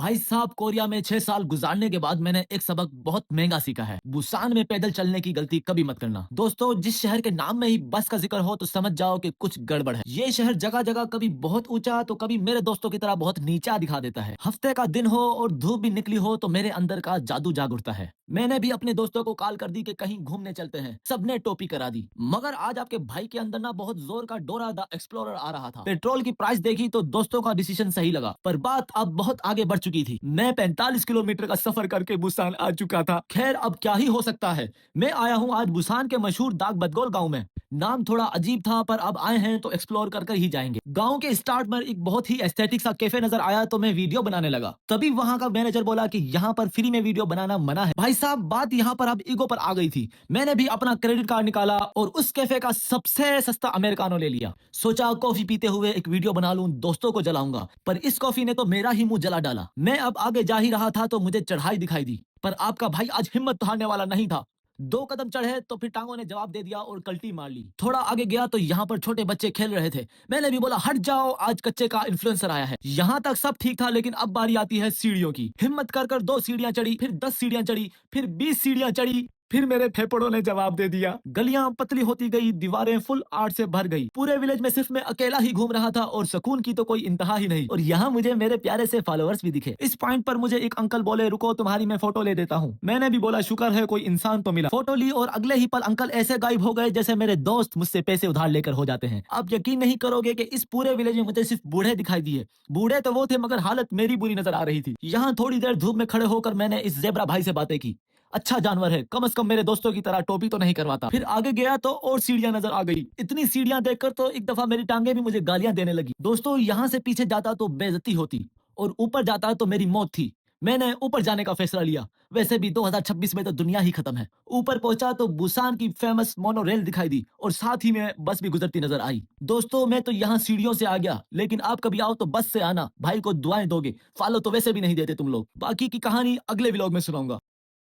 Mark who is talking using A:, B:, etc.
A: भाई साहब, कोरिया में 6 साल गुजारने के बाद मैंने एक सबक बहुत महंगा सीखा है। बुसान में पैदल चलने की गलती कभी मत करना। दोस्तों, जिस शहर के नाम में ही बस का जिक्र हो तो समझ जाओ कि कुछ गड़बड़ है। ये शहर जगह जगह कभी बहुत ऊंचा तो कभी मेरे दोस्तों की तरह बहुत नीचा दिखा देता है। हफ्ते का दिन हो और धूप भी निकली हो तो मेरे अंदर का जादू जाग उठता है। मैंने भी अपने दोस्तों को कॉल कर दी कि कहीं घूमने चलते हैं। सबने टोपी करा दी। मगर आज आपके भाई के अंदर ना बहुत जोर का डोरा द एक्सप्लोरर आ रहा था। पेट्रोल की प्राइस देखी तो दोस्तों का डिसीजन सही लगा, पर बात अब बहुत आगे बढ़ चुकी थी। मैं 45 किलोमीटर का सफर करके बुसान आ चुका था। खैर, अब क्या ही हो सकता है। मैं आया हूँ आज बुसान के मशहूर दाग बदगोल गाँव में। नाम थोड़ा अजीब था, पर अब आए हैं तो एक्सप्लोर कर कर ही जाएंगे। गांव के स्टार्ट में एक बहुत ही एस्थेटिक सा कैफे नजर आया तो मैं वीडियो बनाने लगा। तभी वहां का मैनेजर बोला कि यहाँ पर फ्री में वीडियो बनाना मना है। भाई साहब, बात यहाँ पर अब ईगो पर आ गई थी। मैंने भी अपना क्रेडिट कार्ड निकाला और उस कैफे का सबसे सस्ता अमेरिकानो ले लिया। सोचा कॉफी पीते हुए एक वीडियो बना लूं, दोस्तों को जलाऊंगा, पर इस कॉफी ने तो मेरा ही मुंह जला डाला। मैं अब आगे जा ही रहा था तो मुझे चढ़ाई दिखाई दी, पर आपका भाई आज हिम्मत तो हारने वाला नहीं था। 2 कदम चढ़े तो फिर टांगों ने जवाब दे दिया और कल्टी मार ली। थोड़ा आगे गया तो यहाँ पर छोटे बच्चे खेल रहे थे। मैंने भी बोला हट जाओ, आज कच्चे का इन्फ्लुएंसर आया है। यहाँ तक सब ठीक था, लेकिन अब बारी आती है सीढ़ियों की। हिम्मत कर कर 2 सीढ़ियां चढ़ी, फिर 10 सीढ़ियां चढ़ी, फिर 20 सीढ़ियां चढ़ी, फिर मेरे फेफड़ों ने जवाब दे दिया। गलियां पतली होती गई, दीवारें फुल आर्ट से भर गई। पूरे विलेज में सिर्फ मैं अकेला ही घूम रहा था और सुकून की तो कोई इंतहा ही नहीं। और यहाँ मुझे मेरे प्यारे से फॉलोअर्स भी दिखे। इस पॉइंट पर मुझे एक अंकल बोले, रुको तुम्हारी मैं फोटो ले देता हूँ। मैंने भी बोला शुक्र है कोई इंसान तो मिला। फोटो ली और अगले ही पल अंकल ऐसे गायब हो गए जैसे मेरे दोस्त मुझसे पैसे उधार लेकर हो जाते हैं। आप यकीन नहीं करोगे कि इस पूरे विलेज में मुझे सिर्फ बूढ़े दिखाई दिए। बूढ़े तो वो थे मगर हालत मेरी बुरी नजर आ रही थी। यहाँ थोड़ी देर धूप में खड़े होकर मैंने इस जेब्रा भाई से बातें की। अच्छा जानवर है, कम से कम मेरे दोस्तों की तरह टोपी तो नहीं करवाता। फिर आगे गया तो और सीढ़ियां नजर आ गई। इतनी सीढ़ियां देखकर तो एक दफा मेरी टांगे भी मुझे गालियां देने लगी। दोस्तों, यहाँ से पीछे जाता तो बेइज्जती होती और ऊपर जाता तो मेरी मौत थी। मैंने ऊपर जाने का फैसला लिया। वैसे भी 2026 में तो दुनिया ही खत्म है। ऊपर पहुंचा तो बुसान की फेमस मोनो रेल दिखाई दी और साथ ही में बस भी गुजरती नजर आई। दोस्तों, मैं तो यहाँ सीढ़ियों से आ गया, लेकिन आप कभी आओ तो बस से आना। भाई को दुआएं दोगे, फॉलो तो वैसे भी नहीं देते तुम लोग। बाकी की कहानी अगले व्लॉग में सुनाऊंगा।